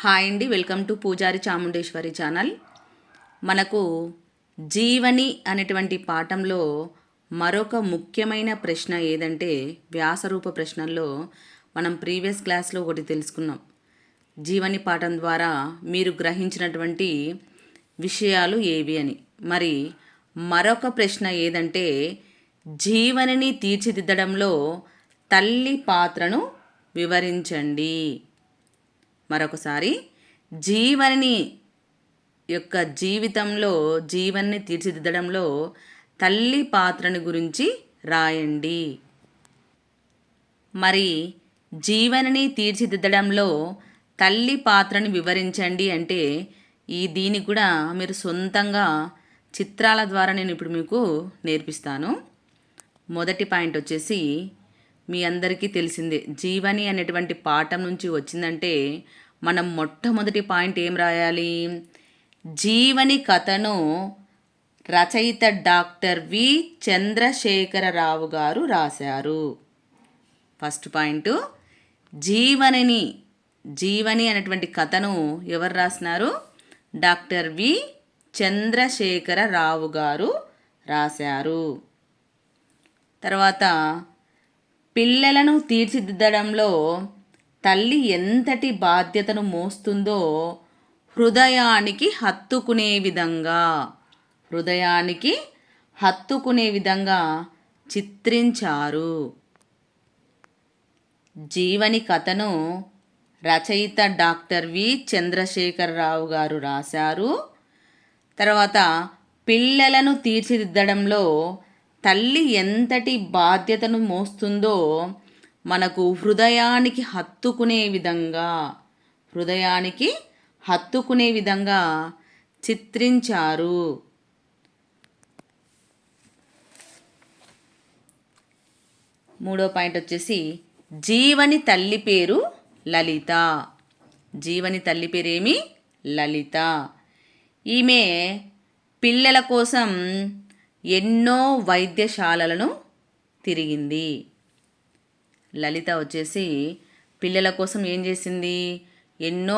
Hi అండి, welcome to పూజారి Chamundeshwari channel. మనకు జీవని అనేటువంటి పాఠంలో మరొక ముఖ్యమైన ప్రశ్న ఏదంటే వ్యాసరూప ప్రశ్నల్లో మనం ప్రీవియస్ క్లాస్లో ఒకటి తెలుసుకున్నాం. జీవని పాఠం ద్వారా మీరు గ్రహించినటువంటి విషయాలు ఏవి అని. మరి మరొక ప్రశ్న ఏదంటే జీవనిని తీర్చిదిద్దడంలో తల్లి పాత్రను వివరించండి. మరొకసారి జీవని యొక్క జీవన్ని తీర్చిదిద్దడంలో తల్లి పాత్రను గురించి రాయండి. మరి జీవనిని తీర్చిదిద్దడంలో తల్లి పాత్రను వివరించండి అంటే దీన్ని కూడా మీరు సొంతంగా చిత్రాల ద్వారా నేను ఇప్పుడు మీకు నేర్పిస్తాను. మొదటి పాయింట్ వచ్చేసి మీ అందరికీ తెలిసిందే, జీవని అనేటువంటి పాఠం నుంచి వచ్చిందంటే మనం మొట్టమొదటి పాయింట్ ఏం రాయాలి? జీవని కథను రచయిత డాక్టర్ వి చంద్రశేఖరరావు గారు రాశారు. ఫస్ట్ పాయింట్, జీవని అనేటువంటి కథను ఎవరు రాసినారు? డాక్టర్ వి చంద్రశేఖరరావు గారు రాశారు. తర్వాత పిల్లలను తీర్చిదిద్దడంలో తల్లి ఎంతటి బాధ్యతను మోస్తుందో హృదయానికి హత్తుకునే విధంగా చిత్రించారు. జీవని కథను రచయిత డాక్టర్ వి చంద్రశేఖరరావు గారు రాశారు. తర్వాత పిల్లలను తీర్చిదిద్దడంలో తల్లి ఎంతటి బాధ్యతను మోస్తుందో మనకు హృదయానికి హత్తుకునే విధంగా చిత్రించారు. మూడో పాయింట్ వచ్చేసి జీవని తల్లి పేరు లలిత. జీవని తల్లి పేరేమి? లలిత. ఈమె పిల్లల కోసం ఎన్నో వైద్యశాలలను తిరిగింది. లలిత వచ్చేసి పిల్లల కోసం ఏం చేసింది? ఎన్నో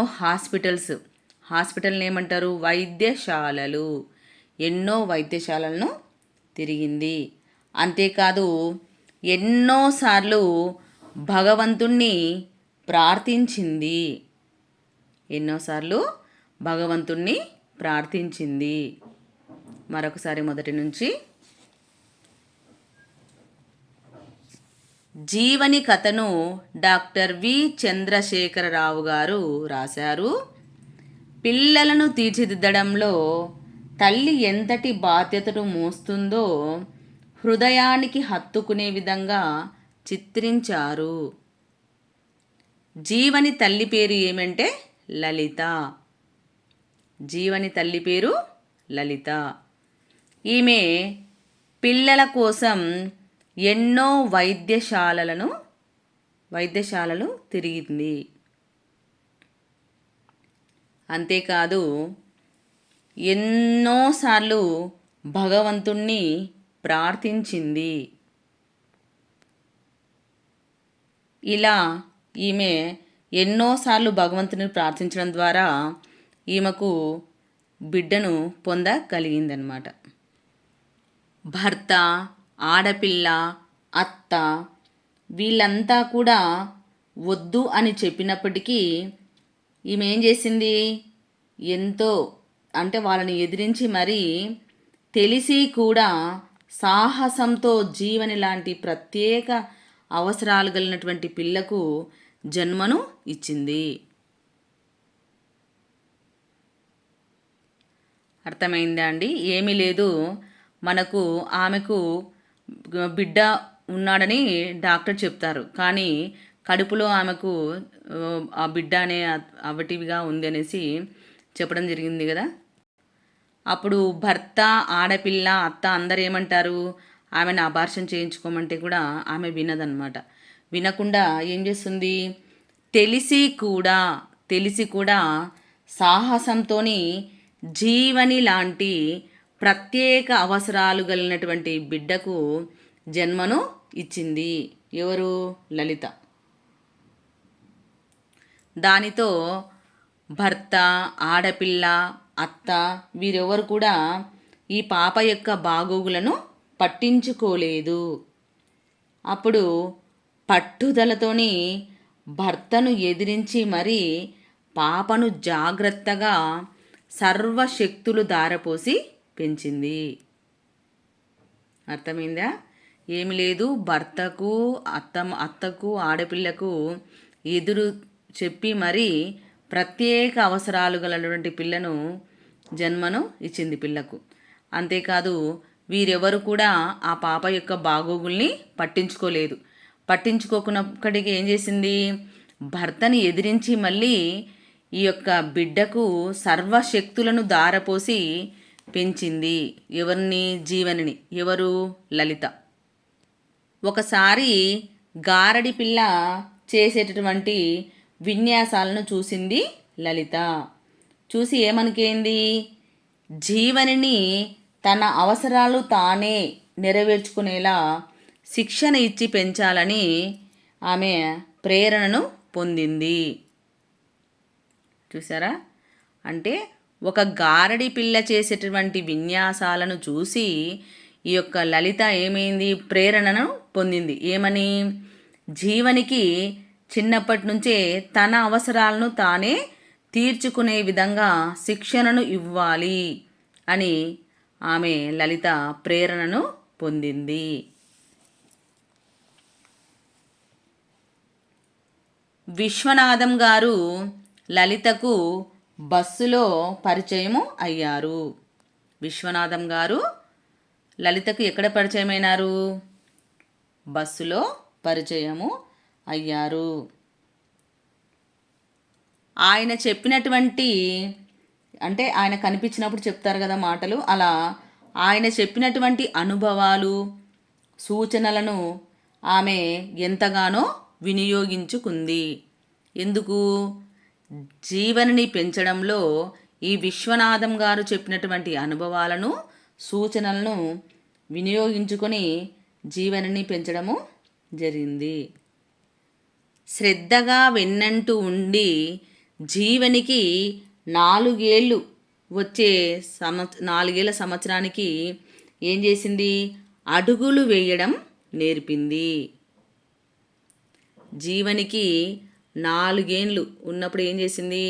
హాస్పిటల్ని ఏమంటారు? వైద్యశాలలు. ఎన్నో వైద్యశాలలను తిరిగింది. అంతేకాదు ఎన్నోసార్లు భగవంతుణ్ణి ప్రార్థించింది. మరొకసారి మొదటి నుంచి. జీవని కథను డాక్టర్ వి చంద్రశేఖరరావు గారు రాశారు. పిల్లలను తీర్చిదిద్దడంలో తల్లి ఎంతటి బాధ్యతను మోస్తుందో హృదయానికి హత్తుకునే విధంగా చిత్రించారు. జీవని తల్లి పేరు ఏమంటే లలిత. జీవని తల్లి పేరు లలిత. ఈమె పిల్లల కోసం ఎన్నో వైద్యశాలలు తిరిగింది. అంతేకాదు ఎన్నోసార్లు భగవంతుణ్ణి ప్రార్థించింది. ఇలా ఈమె ఎన్నోసార్లు భగవంతుని ప్రార్థించడం ద్వారా ఈమెకు బిడ్డను పొందగలిగిందనమాట. భర్త, ఆడపిల్ల, అత్త వీళ్ళంతా కూడా వద్దు అని చెప్పినప్పటికీ ఈమె ఏం చేసింది? ఎంతో అంటే వాళ్ళని ఎదిరించి మరీ తెలిసి కూడా సాహసంతో జీవని లాంటి ప్రత్యేక అవసరాలు కలిగినటువంటి పిల్లకు జన్మను ఇచ్చింది. అర్థమైందా అండి? ఏమీ లేదు, ఆమెకు బిడ్డ ఉన్నాడని డాక్టర్ చెప్తారు, కానీ కడుపులో ఆమెకు ఆ బిడ్డ అనే అవటివిగా ఉంది అనేసి చెప్పడం జరిగింది కదా. అప్పుడు భర్త, ఆడపిల్ల, అత్త అందరు ఏమంటారు? ఆమెను అబార్షన్ చేయించుకోమంటే కూడా ఆమె వినదన్నమాట. వినకుండా ఏం చేస్తుంది? తెలిసి కూడా సాహసంతో జీవని లాంటి ప్రత్యేక అవసరాలు కలిగినటువంటి బిడ్డకు జన్మను ఇచ్చింది. ఎవరు? లలిత. దానితో భర్త, ఆడపిల్ల, అత్త వీరెవరు కూడా ఈ పాప యొక్క బాగోగులను పట్టించుకోలేదు. అప్పుడు పట్టుదలతోని భర్తను ఎదిరించి మరీ పాపను జాగ్రత్తగా సర్వశక్తులు ధారపోసి పెంచింది. అర్థమైందా? ఏమి లేదు, భర్తకు అత్తకు ఆడపిల్లకు ఎదురు చెప్పి మరీ ప్రత్యేక అవసరాలు గలటువంటి పిల్లను జన్మను ఇచ్చింది పిల్లకు. అంతేకాదు వీరెవరు కూడా ఆ పాప యొక్క బాగోగుల్ని పట్టించుకోలేదు. పట్టించుకోకున్నప్పటికీ ఏం చేసింది, భర్తని ఎదిరించి మళ్ళీ ఈ యొక్క బిడ్డకు సర్వశక్తులను ధారపోసి పెంచింది. ఎవరిని? జీవనిని. ఎవరు? లలిత. ఒకసారి గారడి పిల్ల చేసేటటువంటి విన్యాసాలను చూసింది లలిత. చూసి ఏమనుకేంది, జీవనిని తన అవసరాలు తానే నెరవేర్చుకునేలా శిక్షణ ఇచ్చి పెంచాలని ఆమె ప్రేరణను పొందింది. చూసారా? అంటే ఒక గారడి పిల్ల చేసేటువంటి విన్యాసాలను చూసి ఈ యొక్క లలిత ఏమైంది, ప్రేరణను పొందింది. ఏమని? జీవనికి చిన్నప్పటి నుంచే తన అవసరాలను తానే తీర్చుకునే విధంగా శిక్షణను ఇవ్వాలి అని ఆమె లలిత ప్రేరణను పొందింది. విశ్వనాథం గారు లలితకు బస్సులో పరిచయము అయ్యారు. విశ్వనాథం గారు లలితకు ఎక్కడ పరిచయమైనారు? బస్సులో పరిచయము అయ్యారు. ఆయన చెప్పినటువంటి, అంటే ఆయన కనిపించినప్పుడు చెప్తారు కదా మాటలు, అలా ఆయన చెప్పినటువంటి అనుభవాలు, సూచనలను ఆమె ఎంతగానో వినియోగించుకుంది. ఎందుకు? జీవనిని పెంచడంలో ఈ విశ్వనాథం గారు చెప్పినటువంటి అనుభవాలను, సూచనలను వినియోగించుకొని జీవనిని పెంచడము జరిగింది. శ్రద్ధగా వెన్నంటూ ఉండి జీవనికి 4 ఏళ్ళు వచ్చే 4 ఏళ్ల సంవత్సరానికి ఏం చేసింది? అడుగులు వేయడం నేర్పింది. జీవనికి 4 ఏళ్ళు ఉన్నప్పుడు ఏం చేసింది?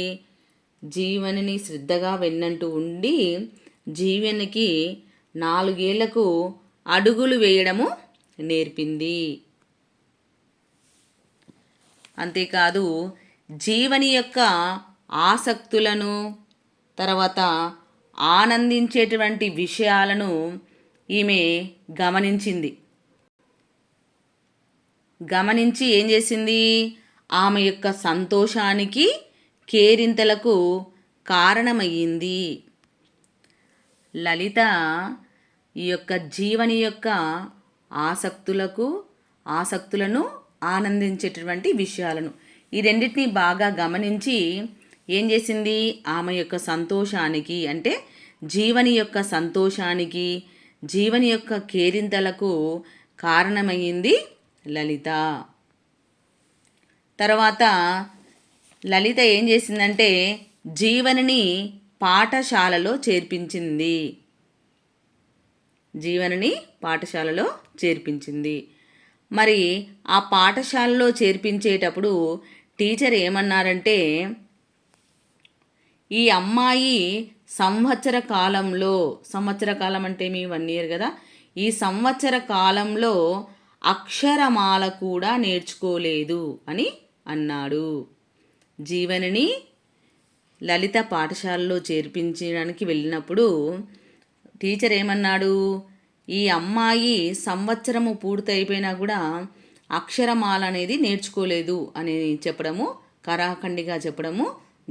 జీవనిని శ్రద్ధగా వెన్నంటూ ఉండి జీవనికి 4 ఏళ్లకు అడుగులు వేయడము నేర్పింది. అంతేకాదు జీవని యొక్క ఆసక్తులను, తర్వాత ఆనందించేటువంటి విషయాలను ఈమె గమనించింది. గమనించి ఏం చేసింది? ఆమె యొక్క సంతోషానికి, కేరింతలకు కారణమయ్యింది. లలిత ఈ యొక్క జీవని యొక్క ఆసక్తులను, ఆనందించేటటువంటి విషయాలను, ఈ రెండింటినీ బాగా గమనించి ఏం చేసింది? ఆమె యొక్క సంతోషానికి, అంటే జీవని యొక్క సంతోషానికి, జీవని యొక్క కేరింతలకు కారణమయ్యింది లలిత. తర్వాత లలిత ఏం చేసిందంటే జీవనిని పాఠశాలలో చేర్పించింది. జీవనిని పాఠశాలలో చేర్పించింది. మరి ఆ పాఠశాలలో చేర్పించేటప్పుడు టీచర్ ఏమన్నారంటే, ఈ అమ్మాయి సంవత్సర కాలం అంటే మీ 1 year కదా, ఈ సంవత్సర కాలంలో అక్షరమాల కూడా నేర్చుకోలేదు అని అన్నాడు. జీవనిని లలిత పాఠశాలలో చేర్పించడానికి వెళ్ళినప్పుడు టీచర్ ఏమన్నాడు? ఈ అమ్మాయి సంవత్సరము పూర్తయిపోయినా కూడా అక్షరమాల అనేది నేర్చుకోలేదు అని చెప్పడము, కరాఖండిగా చెప్పడము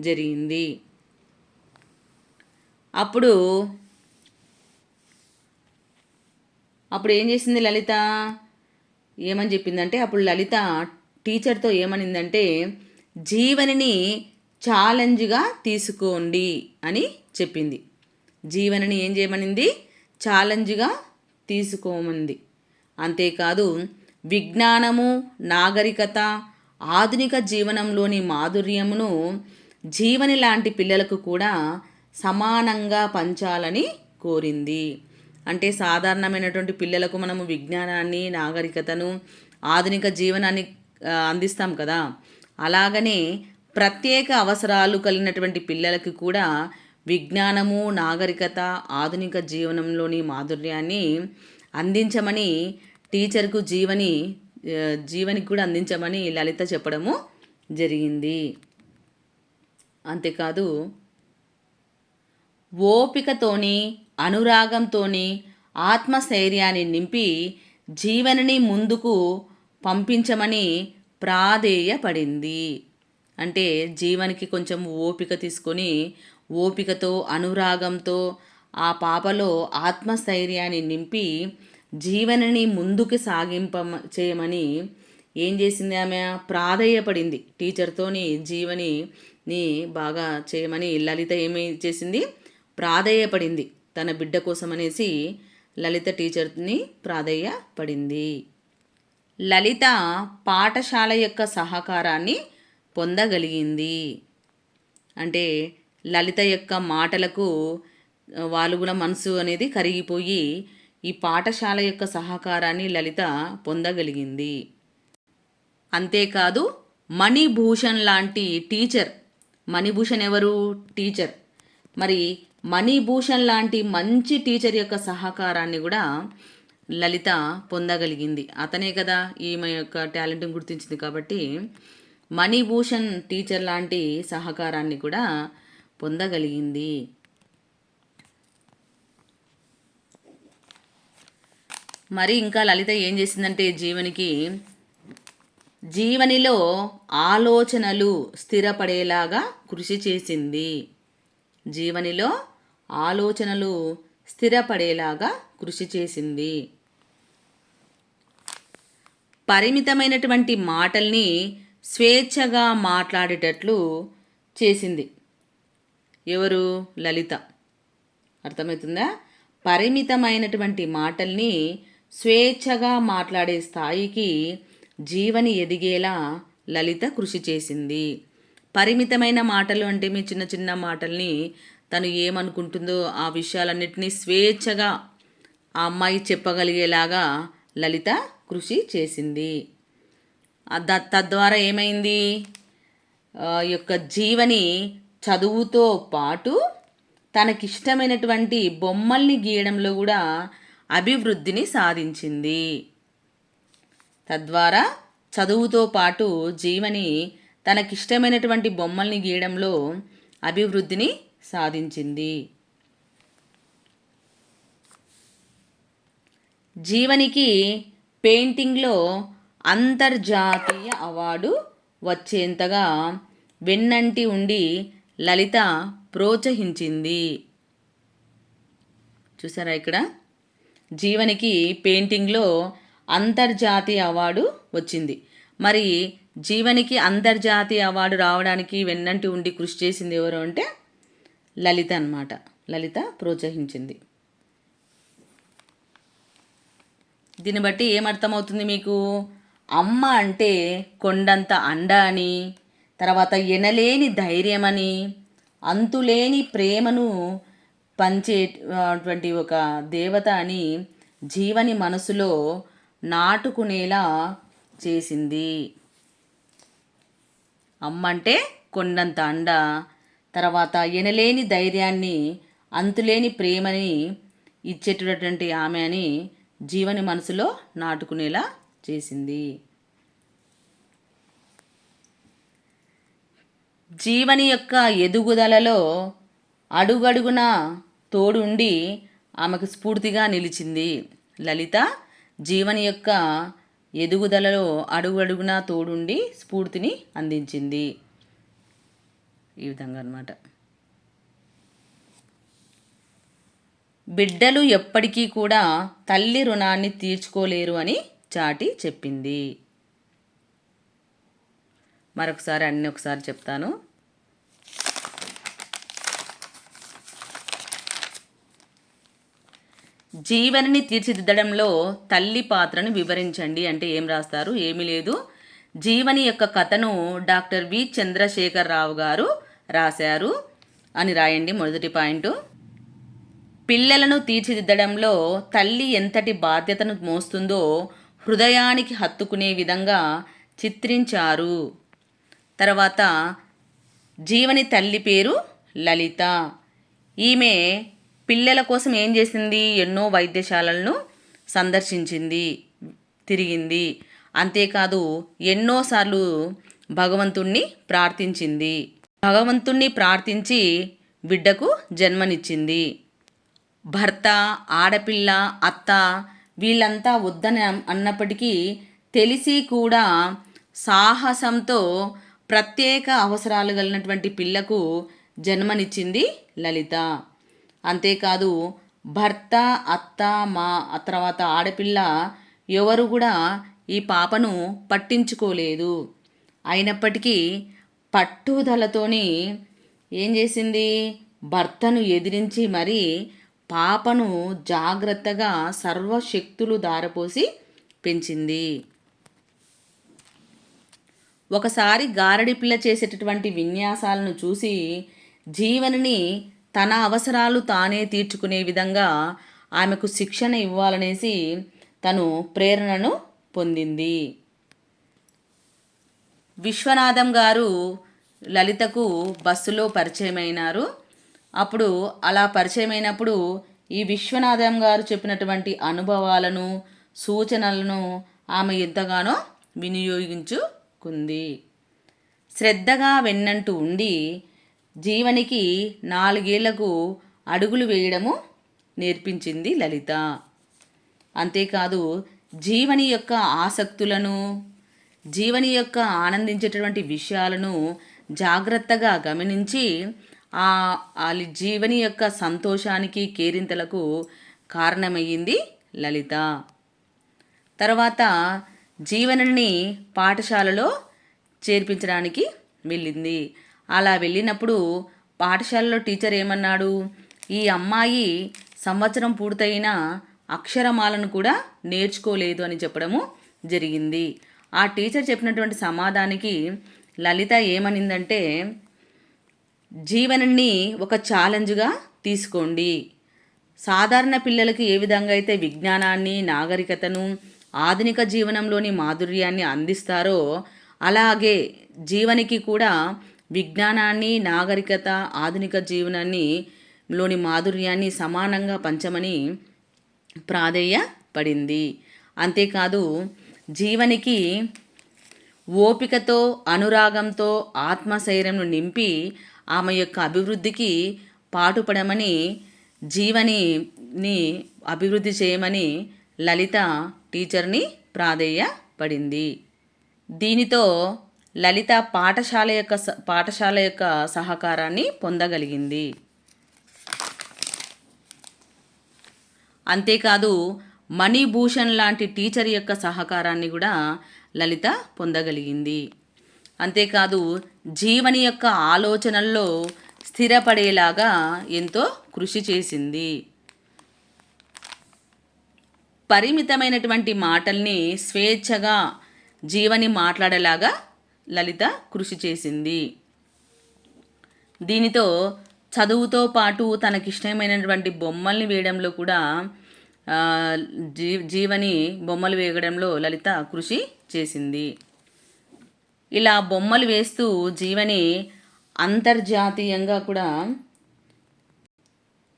జరిగింది. అప్పుడు ఏం చేసింది లలిత? ఏమని చెప్పిందంటే, అప్పుడు లలిత టీచర్తో ఏమనిందంటే, జీవనిని ఛాలెంజ్గా తీసుకోండి అని చెప్పింది. జీవనిని ఏం చేయమనింది? ఛాలెంజ్గా తీసుకోమంది. అంతేకాదు విజ్ఞానము, నాగరికత, ఆధునిక జీవనంలోని మాధుర్యమును జీవని లాంటి పిల్లలకు కూడా సమానంగా పంచాలని కోరింది. అంటే సాధారణమైనటువంటి పిల్లలకు మనము విజ్ఞానాన్ని, నాగరికతను, ఆధునిక జీవనాన్ని అందిస్తాం కదా. అలాగనే ప్రత్యేక అవసరాలు కలిగినటువంటి పిల్లలకి కూడా విజ్ఞానము, నాగరికత, ఆధునిక జీవనంలోని మాధుర్యాన్ని అందించమని టీచర్కు జీవనికి కూడా అందించమని లలిత చెప్పడము జరిగింది. అంతేకాదు ఓపికతోని, అనురాగంతోని ఆత్మస్థైర్యాన్ని నింపి జీవనిని ముందుకు పంపించమని ప్రాధేయపడింది. అంటే జీవనికి కొంచెం ఓపిక తీసుకొని, ఓపికతో, అనురాగంతో ఆ పాపలో ఆత్మస్థైర్యాన్ని నింపి జీవనిని ముందుకు చేయమని ఏం చేసింది? ఆమె ప్రాధేయపడింది. టీచర్తోని జీవనిని బాగా చేయమని లలిత ఏమి చేసింది? ప్రాధేయపడింది. తన బిడ్డ కోసం అనేసి లలిత టీచర్ని ప్రాధేయపడింది. లలిత పాఠశాల యొక్క సహకారాన్ని పొందగలిగింది. అంటే లలిత యొక్క మాటలకు వాళ్ళు కూడా మనసు అనేది కరిగిపోయి ఈ పాఠశాల యొక్క సహకారాన్ని లలిత పొందగలిగింది. అంతేకాదు మణిభూషణ్ లాంటి టీచర్, మణిభూషణ్ ఎవరు? టీచర్. మరి మణిభూషణ్ లాంటి మంచి టీచర్ యొక్క సహకారాన్ని కూడా లలిత పొందగలిగింది. అతనే కదా ఈమె యొక్క టాలెంట్ని గుర్తించింది. కాబట్టి మణిభూషణ్ టీచర్ లాంటి సహకారాన్ని కూడా పొందగలిగింది. మరి ఇంకా లలిత ఏం చేసిందంటే జీవనిలో ఆలోచనలు స్థిరపడేలాగా కృషి చేసింది. జీవనిలో ఆలోచనలు స్థిరపడేలాగా కృషి చేసింది. పరిమితమైనటువంటి మాటల్ని స్వేచ్ఛగా మాట్లాడేటట్లు చేసింది. ఎవరు? లలిత. అర్థమవుతుందా? పరిమితమైనటువంటి మాటల్ని స్వేచ్ఛగా మాట్లాడే స్థాయికి జీవని ఎదిగేలా లలిత కృషి చేసింది. పరిమితమైన మాటలు అంటే మీ చిన్న చిన్న మాటల్ని తను ఏమనుకుంటుందో ఆ విషయాలన్నింటినీ స్వేచ్ఛగా ఆ అమ్మాయి చెప్పగలిగేలాగా లలిత కృషి చేసింది. తద్వారా ఏమైంది? యొక్క జీవని చదువుతో పాటు తనకిష్టమైనటువంటి బొమ్మల్ని గీయడంలో కూడా అభివృద్ధిని సాధించింది. తద్వారా చదువుతో పాటు జీవని తనకిష్టమైనటువంటి బొమ్మల్ని గీయడంలో అభివృద్ధిని సాధించింది. జీవనికి పెయింటింగ్లో అంతర్జాతీయ అవార్డు వచ్చేంతగా వెన్నంటి ఉండి లలిత ప్రోత్సహించింది. చూసారా ఇక్కడ? జీవనికి పెయింటింగ్లో అంతర్జాతీయ అవార్డు వచ్చింది. మరి జీవనికి అంతర్జాతీయ అవార్డు రావడానికి వెన్నంటి ఉండి కృషి చేసింది ఎవరు అంటే లలిత అన్నమాట. లలిత ప్రోత్సహించింది. దీన్ని బట్టి ఏమర్థమవుతుంది మీకు? అమ్మ అంటే కొండంత అండ అని, తర్వాత ఎనలేని ధైర్యమని, అంతులేని ప్రేమను పంచేటువంటి ఒక దేవత అని జీవని మనసులో నాటుకునేలా చేసింది. అమ్మ అంటే కొండంత అండ, తర్వాత ఎనలేని ధైర్యాన్ని, అంతులేని ప్రేమని ఇచ్చేటటువంటి ఆమె అని జీవని మనసులో నాటుకునేలా చేసింది. జీవని యొక్క ఎదుగుదలలో అడుగడుగున తోడుండి ఆమెకు స్ఫూర్తిగా నిలిచింది. లలిత జీవని యొక్క ఎదుగుదలలో అడుగడుగున తోడుండి స్ఫూర్తిని అందించింది. ఈ విధంగా అన్నమాట. బిడ్డలు ఎప్పటికీ కూడా తల్లి రుణాన్ని తీర్చుకోలేరు అని చాటి చెప్పింది. మరొకసారి అన్నీ ఒకసారి చెప్తాను. జీవనిని తీర్చిదిద్దడంలో తల్లి పాత్రను వివరించండి అంటే ఏం రాస్తారు? ఏమీ లేదు. జీవని యొక్క కథను డాక్టర్ వి చంద్రశేఖర్ రావు గారు రాశారు అని రాయండి. మొదటి పాయింట్, పిల్లలను తీర్చిదిద్దడంలో తల్లి ఎంతటి బాధ్యతను మోస్తుందో హృదయానికి హత్తుకునే విధంగా చిత్రించారు. తర్వాత జీవని తల్లి పేరు లలిత. ఈమె పిల్లల కోసం ఏం చేసింది? ఎన్నో వైద్యశాలలను సందర్శించింది, తిరిగింది. అంతేకాదు ఎన్నోసార్లు భగవంతుణ్ణి ప్రార్థించింది. భగవంతుణ్ణి ప్రార్థించి బిడ్డకు జన్మనిచ్చింది. భర్త, ఆడపిల్ల, అత్త వీళ్ళంతా వద్దని అన్నప్పటికీ తెలిసి కూడా సాహసంతో ప్రత్యేక అవసరాలు కలిగినటువంటి పిల్లకు జన్మనిచ్చింది లలిత. అంతేకాదు భర్త, అత్త, మా తర్వాత ఆడపిల్ల ఎవరు కూడా ఈ పాపను పట్టించుకోలేదు. అయినప్పటికీ పట్టుదలతోని ఏం చేసింది? భర్తను ఎదిరించి మరీ పాపను జాగ్రత్తగా సర్వశక్తులు ధారపోసి పెంచింది. ఒకసారి గారడి పిల్ల చేసేటటువంటి విన్యాసాలను చూసి జీవనిని తన అవసరాలు తానే తీర్చుకునే విధంగా ఆమెకు శిక్షణ ఇవ్వాలనేసి తను ప్రేరణను పొందింది. విశ్వనాథం గారు లలితకు బస్సులో పరిచయమైనారు. అప్పుడు అలా పరిచయమైనప్పుడు ఈ విశ్వనాథం గారు చెప్పినటువంటి అనుభవాలను, సూచనలను ఆమె ఎంతగానో వినియోగించుకుంది. శ్రద్ధగా వెన్నంటూ ఉండి జీవనికి 4 ఏళ్లకు అడుగులు వేయడము నేర్పించింది లలిత. అంతేకాదు జీవని యొక్క ఆసక్తులను, జీవని యొక్క ఆనందించేటటువంటి విషయాలను జాగ్రత్తగా గమనించి జీవని యొక్క సంతోషానికి, కేరింతలకు కారణమయ్యింది లలిత. తర్వాత జీవనిని పాఠశాలలో చేర్పించడానికి వెళ్ళింది. అలా వెళ్ళినప్పుడు పాఠశాలలో టీచర్ ఏమన్నాడు? ఈ అమ్మాయి సంవత్సరం పూర్తయిన అక్షరమాలను కూడా నేర్చుకోలేదు అని చెప్పడము జరిగింది. ఆ టీచర్ చెప్పినటువంటి సమాధానానికి లలిత ఏమనిందంటే, జీవనాన్ని ఒక ఛాలెంజ్గా తీసుకోండి. సాధారణ పిల్లలకి ఏ విధంగా అయితే విజ్ఞానాన్ని, నాగరికతను, ఆధునిక జీవనంలోని మాధుర్యాన్ని అందిస్తారో అలాగే జీవనికి కూడా విజ్ఞానాన్ని, నాగరికత, ఆధునిక జీవనాన్ని లోని మాధుర్యాన్ని సమానంగా పంచమని ప్రాధేయపడింది. అంతేకాదు జీవనికి ఓపికతో, అనురాగంతో ఆత్మశైర్యంను నింపి ఆమె యొక్క అభివృద్ధికి పాటుపడమని, జీవనిని అభివృద్ధి చేయమని లలిత టీచర్ని ప్రాధేయపడింది. దీనితో లలిత పాఠశాల యొక్క సహకారాన్ని పొందగలిగింది. అంతేకాదు మణిభూషణ్ లాంటి టీచర్ యొక్క సహకారాన్ని కూడా లలిత పొందగలిగింది. అంతేకాదు జీవని యొక్క ఆలోచనల్లో స్థిరపడేలాగా ఎంతో కృషి చేసింది. పరిమితమైనటువంటి మాటల్ని స్వేచ్ఛగా జీవని మాట్లాడేలాగా లలిత కృషి చేసింది. దీనితో చదువుతో పాటు తనకిష్టమైనటువంటి బొమ్మల్ని వేయడంలో కూడా జీవని బొమ్మలు వేయడంలో లలిత కృషి చేసింది. ఇలా బొమ్మలు వేస్తూ జీవని అంతర్జాతీయంగా కూడా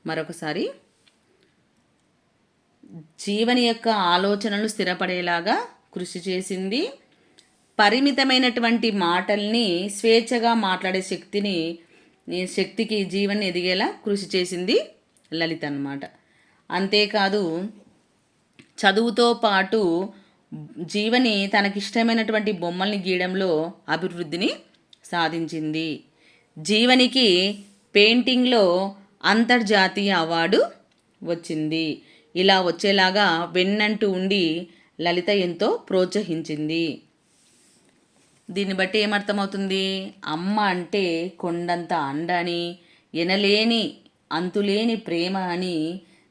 మరొకసారి జీవని యొక్క ఆలోచనలు స్థిరపడేలాగా కృషి చేసింది. పరిమితమైనటువంటి మాటల్ని స్వేచ్ఛగా మాట్లాడే శక్తికి జీవన్ని ఎదిగేలా కృషి చేసింది లలిత అన్నమాట. అంతేకాదు చదువుతో పాటు జీవని తనకిష్టమైనటువంటి బొమ్మల్ని గీయడంలో అభివృద్ధిని సాధించింది. జీవనికి పెయింటింగ్లో అంతర్జాతీయ అవార్డు వచ్చింది. ఇలా వచ్చేలాగా వెన్నంటూ ఉండి లలిత ఎంతో ప్రోత్సహించింది. దీన్ని బట్టి ఏమర్థమవుతుంది? అమ్మ అంటే కొండంత అండ అని, ఎనలేని అంతులేని ప్రేమ అని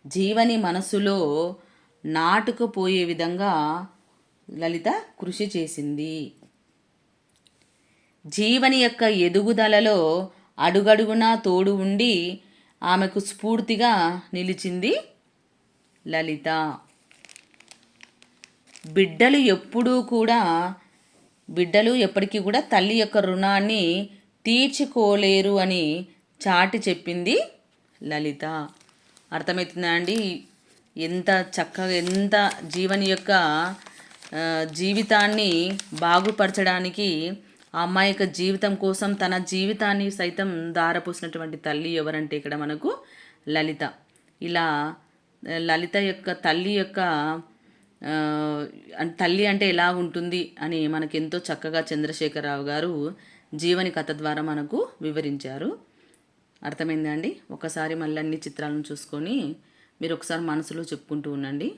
జీవని మనసులో నాటుకుపోయే విధంగా లలిత కృషి చేసింది. జీవని యొక్క ఎదుగుదలలో అడుగడుగునా తోడు ఉండి ఆమెకు స్ఫూర్తిగా నిలిచింది లలిత. బిడ్డలు ఎప్పటికీ కూడా తల్లి యొక్క రుణాన్ని తీర్చుకోలేరు అని చాటి చెప్పింది లలిత. అర్థమవుతుందా అండి? ఎంత చక్కగా, ఎంత జీవని యొక్క జీవితాన్ని బాగుపరచడానికి ఆ అమ్మాయి యొక్క జీవితం కోసం తన జీవితాన్ని సైతం దారపోసినటువంటి తల్లి ఎవరంటే ఇక్కడ మనకు లలిత. ఇలా లలిత యొక్క తల్లి అంటే ఎలా ఉంటుంది అని మనకెంతో చక్కగా చంద్రశేఖరరావు గారు జీవని కథ ద్వారా మనకు వివరించారు. అర్థమైందా అండి? ఒకసారి మళ్ళీ అన్ని చిత్రాలను చూసుకొని మీరు ఒకసారి మనసులో చెప్పుకుంటూ ఉండండి.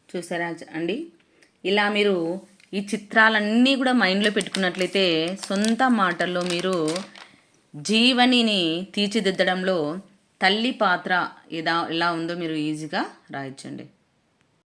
చూసారా అండి? ఇలా మీరు ఈ చిత్రాలన్నీ కూడా మైండ్లో పెట్టుకున్నట్లయితే సొంత మాటల్లో మీరు జీవనిని తీర్చిదిద్దడంలో తల్లి పాత్ర ఎలా ఉందో మీరు ఈజీగా రాయొచ్చండి.